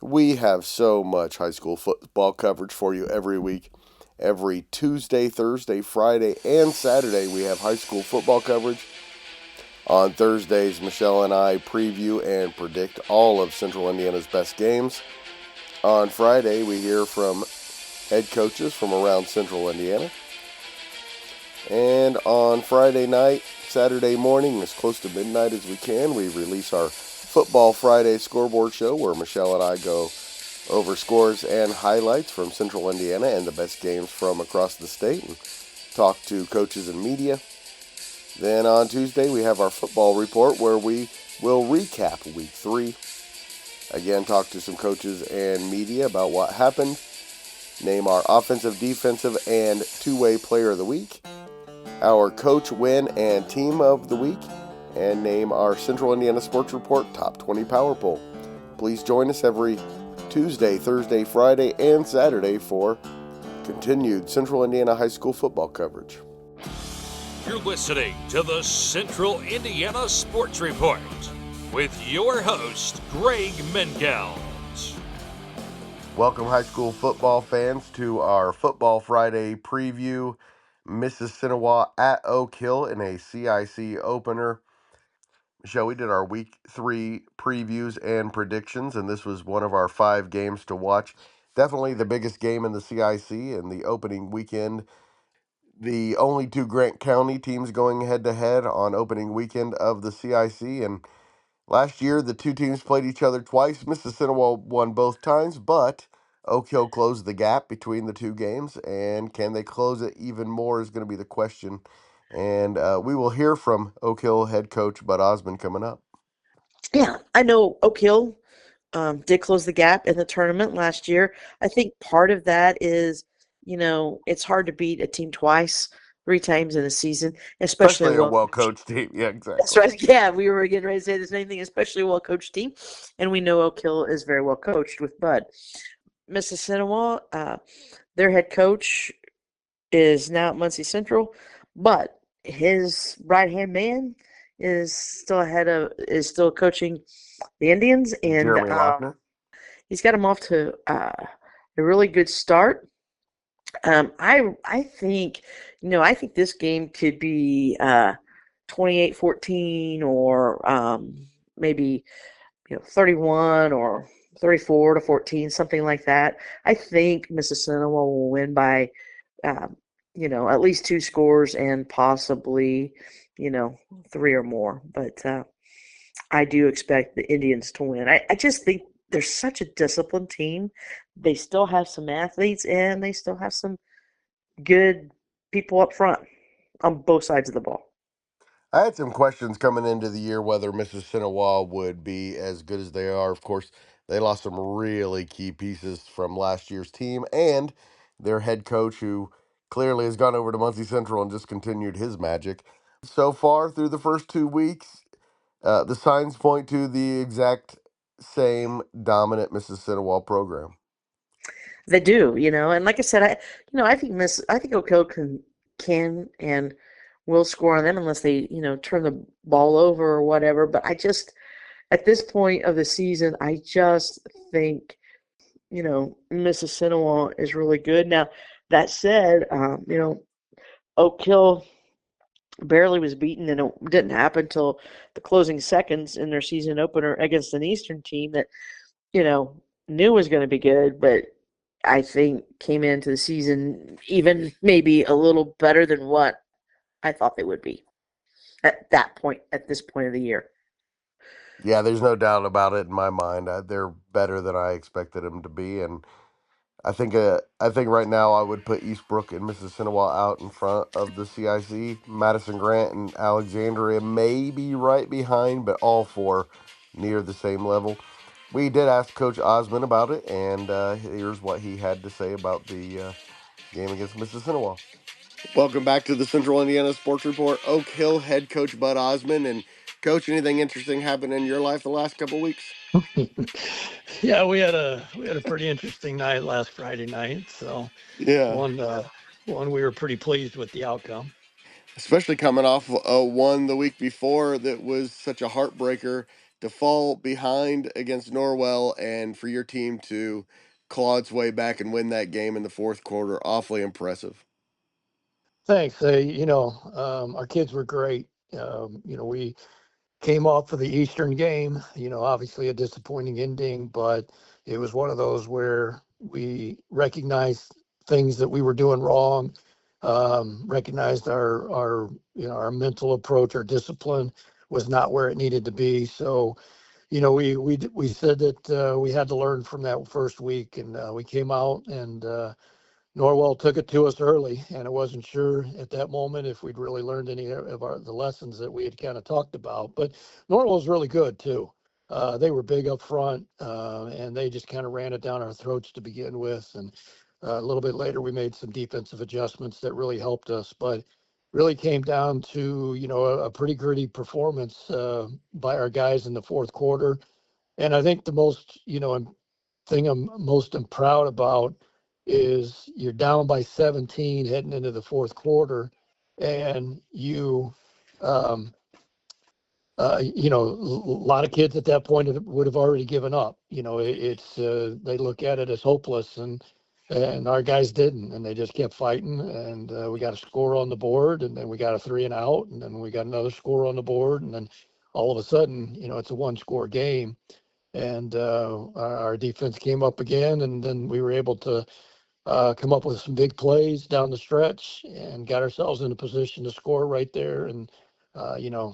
We have so much high school football coverage for you every week. Every Tuesday, Thursday, Friday, and Saturday, we have high school football coverage. On Thursdays, Michelle and I preview and predict all of Central Indiana's best games. On Friday, we hear from head coaches from around Central Indiana. And on Friday night, Saturday morning, as close to midnight as we can, we release our Football Friday scoreboard show where Michelle and I go over scores and highlights from Central Indiana and the best games from across the state and talk to coaches and media. Then on Tuesday, we have our football report where we will recap week 3. Again, talk to some coaches and media about what happened, name our offensive, defensive, and two-way player of the week, our coach win and team of the week, and name our Central Indiana Sports Report Top 20 Power Poll. Please join us every Tuesday, Thursday, Friday, and Saturday for continued Central Indiana high school football coverage. You're listening to the Central Indiana Sports Report with your host, Greg Mengels. Welcome, high school football fans, to our Football Friday preview. Mississinewa at Oak Hill in a CIC opener. Michelle, we did our week 3 previews and predictions, and this was one of our 5 games to watch. Definitely the biggest game in the CIC and the opening weekend. The only two Grant County teams going head to head on opening weekend of the CIC. And last year, the two teams played each other twice. Mississinewa won both times, but Oak Hill closed the gap between the two games. And can they close it even more is going to be the question. And we will hear from Oak Hill head coach Bud Ozmun coming up. Yeah, I know Oak Hill did close the gap in the tournament last year. I think part of that is, it's hard to beat a team twice, 3 times in a season, especially a Especially a well-coached. well-coached team. Yeah, That's exactly. right. Yeah, we were getting ready to say the same thing, especially a well-coached team, and we know Oak Hill is very well coached with Bud. Mississinewa, their head coach is now at Muncie Central, but his right-hand man is still coaching the Indians, and Jeremy Lochner. he's got him off to a really good start. I think, I think this game could be 28-14 or maybe 31 or 34-14, something like that. I think Mississippi will win by at least 2 scores and possibly, you know, 3 or more. But I do expect the Indians to win. I just think they're such a disciplined team. They still have some athletes and they still have some good people up front on both sides of the ball. I had some questions coming into the year whether Mississinewa would be as good as they are. Of course, they lost some really key pieces from last year's team and their head coach, who clearly has gone over to Muncie Central and just continued his magic. So far, through the first 2 weeks, the signs point to the exact same dominant Mississinewa program. They do, and like I said, I think Oak Hill can and will score on them unless they, turn the ball over or whatever. But I just at this point of the season, I just think, Mississippi is really good. Now, that said, Oak Hill barely was beaten, and it didn't happen until the closing seconds in their season opener against an Eastern team that, you know, knew was going to be good, but I think came into the season even maybe a little better than what I thought they would be at this point of the year. Yeah, there's no doubt about it in my mind. They're better than I expected them to be, and I think right now I would put Eastbrook and Mississinewa out in front of the CIC. Madison Grant and Alexandria may be right behind, but all four near the same level. We did ask Coach Osmond about it, and here's what he had to say about the game against Mississinewa. Welcome back to the Central Indiana Sports Report. Oak Hill head coach Bud Osmond. And Coach, anything interesting happened in your life the last couple weeks? Yeah, we had a pretty interesting night last Friday night. So Yeah, one we were pretty pleased with the outcome. especially coming off one the week before that was such a heartbreaker. to fall behind against Norwell and for your team to claw its way back and win that game in the fourth quarter. Awfully impressive. Thanks. Our kids were great. We came off of the Eastern game, obviously a disappointing ending, but it was one of those where we recognized things that we were doing wrong, recognized our mental approach, our discipline was not where it needed to be. So, we said that we had to learn from that first week, and we came out and Norwell took it to us early, and I wasn't sure at that moment if we'd really learned any of the lessons that we had kind of talked about. But Norwell was really good too. They were big up front, and they just kind of ran it down our throats to begin with. And a little bit later, we made some defensive adjustments that really helped us. But really came down to a pretty gritty performance by our guys in the fourth quarter. And I think the most thing I'm most proud about is you're down by 17 heading into the fourth quarter, and a lot of kids at that point would have already given up. They look at it as hopeless, and our guys didn't, and they just kept fighting, and we got a score on the board, and then we got a 3-and-out, and then we got another score on the board, and then all of a sudden, it's a one-score game. And our defense came up again, and then we were able to come up with some big plays down the stretch and got ourselves in a position to score right there, and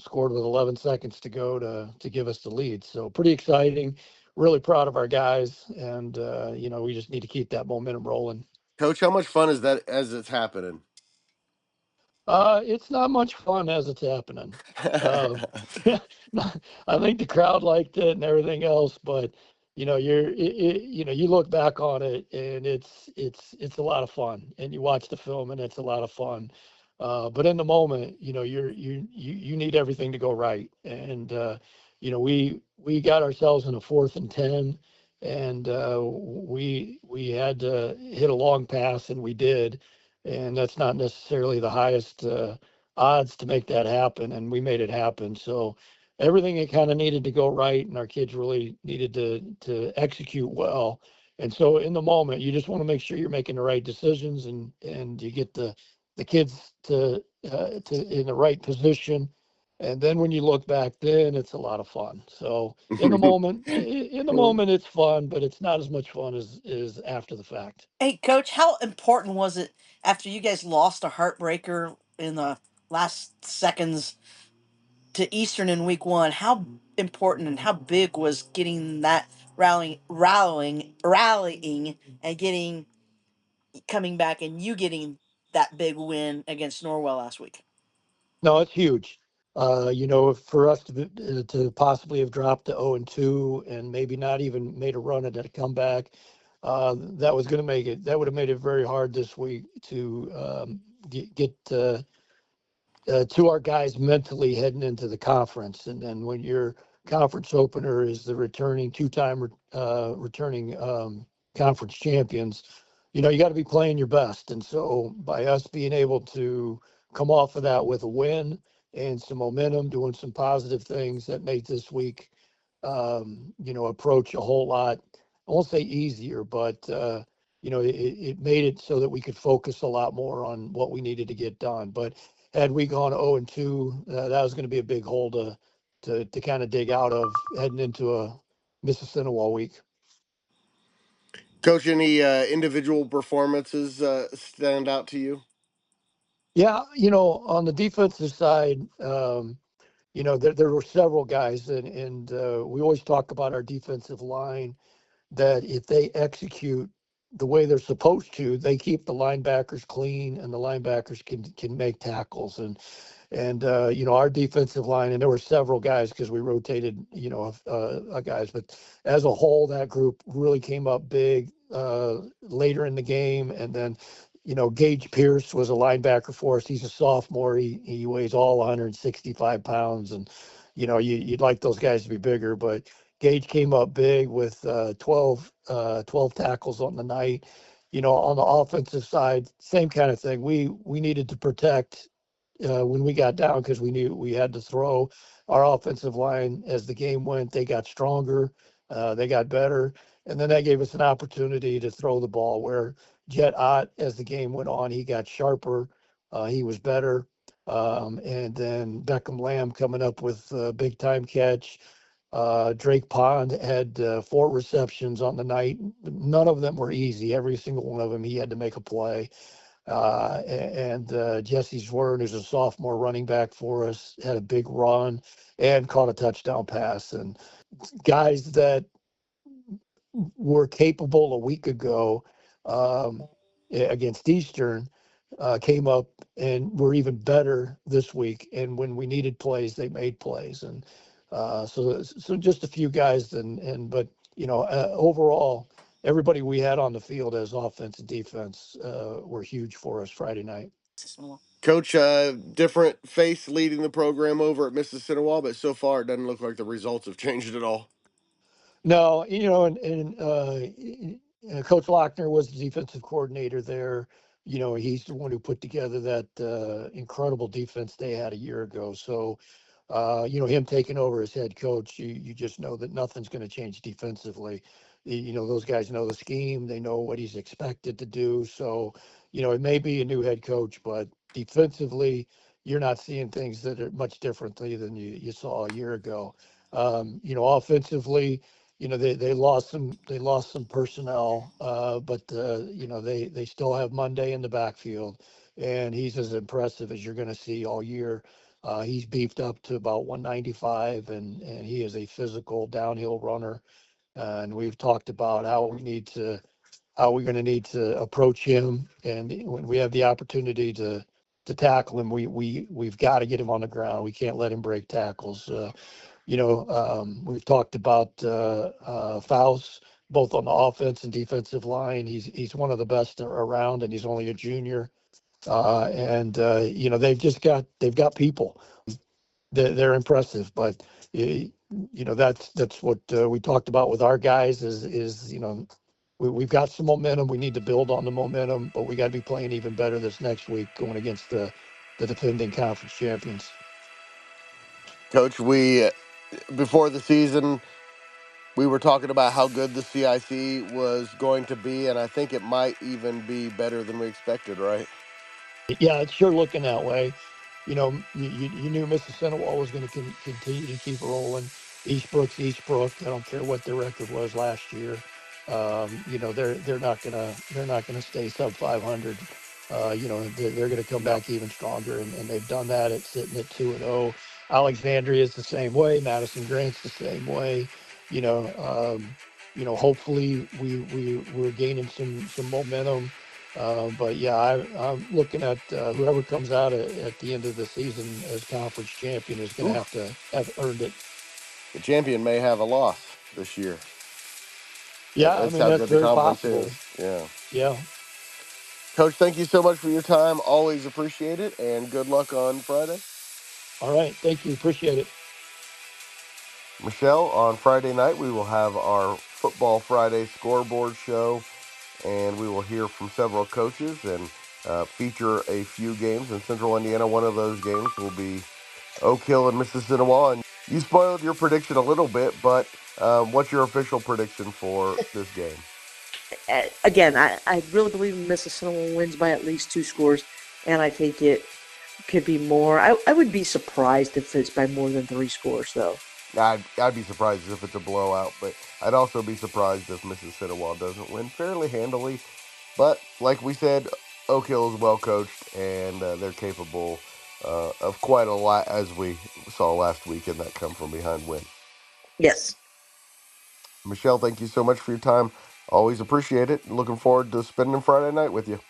scored with 11 seconds to go to give us the lead. So pretty exciting. Really proud of our guys, and we just need to keep that momentum rolling. Coach, how much fun is that as it's happening? It's not much fun as it's happening. Uh, I think the crowd liked it and everything else, but you look back on it and it's a lot of fun, and you watch the film and it's a lot of fun. But in the moment, you need everything to go right, and we got ourselves in a 4th and 10, and we had to hit a long pass, and we did, and that's not necessarily the highest odds to make that happen, and we made it happen. So everything that kind of needed to go right, and our kids really needed to execute well. And so in the moment, you just want to make sure you're making the right decisions, and you get the kids to in the right position. And then when you look back, then it's a lot of fun. So in the moment, it's fun, but it's not as much fun as after the fact. Hey, Coach, how important was it after you guys lost a heartbreaker in the last seconds to Eastern in week one? How important and how big was getting that rallying, and getting coming back and you getting that big win against Norwell last week? No, it's huge. For us to possibly have dropped to 0-2 and maybe not even made a run at a comeback, that was going to make it. That would have made it very hard this week to get to our guys mentally heading into the conference. And then when your conference opener is the returning two-time returning conference champions, you got to be playing your best. And so by us being able to come off of that with a win and some momentum, doing some positive things, that made this week, approach a whole lot. I won't say easier, but it made it so that we could focus a lot more on what we needed to get done. But had we gone 0-2, that was going to be a big hole to kind of dig out of heading into a Mississinewa week. Coach, any individual performances stand out to you? Yeah, on the defensive side, there were several guys, and we always talk about our defensive line, that if they execute the way they're supposed to, they keep the linebackers clean, and the linebackers can make tackles. And our defensive line, and there were several guys because we rotated, guys, but as a whole, that group really came up big later in the game. And then, Gage Pierce was a linebacker for us. He's a sophomore. He weighs all 165 pounds, and you'd like those guys to be bigger, but Gage came up big with 12 tackles on the night. On the offensive side, same kind of thing. We needed to protect when we got down, because we knew we had to throw. our offensive line, as the game went, they got stronger, they got better, and then that gave us an opportunity to throw the ball. Where Jet Ott, as the game went on, he got sharper, he was better, and then Beckham Lamb coming up with a big time catch. Drake Pond had 4 receptions on the night. None of them were easy. Every single one of them, he had to make a play. And Jesse Zwern, who's a sophomore running back for us, had a big run and caught a touchdown pass. And guys that were capable a week ago against Eastern came up and were even better this week. And when we needed plays, they made plays. And so just a few guys. But overall, everybody we had on the field as offense and defense were huge for us Friday night. Coach, different face leading the program over at Mississinewa, but so far it doesn't look like the results have changed at all. No, Coach Lochner was the defensive coordinator there. He's the one who put together that incredible defense they had a year ago. So, him taking over as head coach, you just know that nothing's going to change defensively. Those guys know the scheme. They know what he's expected to do. So, it may be a new head coach, but defensively, you're not seeing things that are much differently than you saw a year ago. Offensively, they lost some personnel, but they still have Monday in the backfield, and he's as impressive as you're going to see all year. He's beefed up to about 195, and he is a physical downhill runner. And we've talked about how we're going to need to approach him, and when we have the opportunity to tackle him, we've got to get him on the ground. We can't let him break tackles. We've talked about Faust, both on the offense and defensive line. He's one of the best around, and he's only a junior. They've got people. They're impressive, but that's what we talked about with our guys. We've got some momentum. We need to build on the momentum, but we got to be playing even better this next week, going against the defending conference champions. Coach, before the season, we were talking about how good the CIC was going to be, and I think it might even be better than we expected, right? Yeah, it's sure looking that way. You knew Mississinewa was going to continue to keep rolling. Eastbrook. I don't care what their record was last year. They're not gonna stay sub 500. They're going to come back even stronger, and they've done that at sitting at 2-0. Alexandria is the same way. Madison Grant's the same way. Hopefully we're gaining some momentum. But yeah, I'm looking at whoever comes out at the end of the season as conference champion is going to have to have earned it. The champion may have a loss this year. Yeah, That's how that's good the very conference possible. is. Yeah. Yeah. Coach, thank you so much for your time. Always appreciate it, and good luck on Friday. All right. Thank you. Appreciate it. Michelle, on Friday night, we will have our Football Friday scoreboard show, and we will hear from several coaches and feature a few games in Central Indiana. One of those games will be Oak Hill and Mississinewa. And you spoiled your prediction a little bit, but what's your official prediction for this game? Again, I really believe Mississippi wins by at least 2 scores, and I think it could be more. I would be surprised if it's by more than 3 scores, though. I'd be surprised if it's a blowout, but I'd also be surprised if Mississinewa doesn't win fairly handily. But like we said, Oak Hill is well coached, and they're capable of quite a lot, as we saw last week in that come from behind win. Yes. Michelle, thank you so much for your time. Always appreciate it. Looking forward to spending Friday night with you.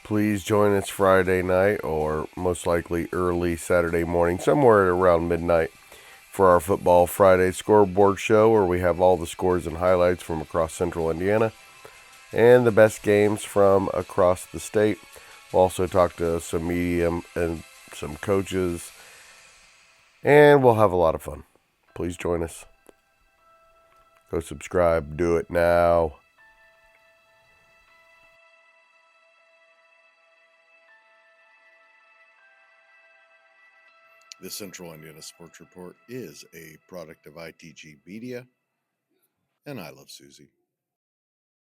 Please join us Friday night, or most likely early Saturday morning, somewhere around midnight, for our Football Friday scoreboard show, where we have all the scores and highlights from across Central Indiana and the best games from across the state. We'll also talk to some media and some coaches, and we'll have a lot of fun. Please join us. Go subscribe. Do it now. The Central Indiana Sports Report is a product of ITG Media, and I love Susie.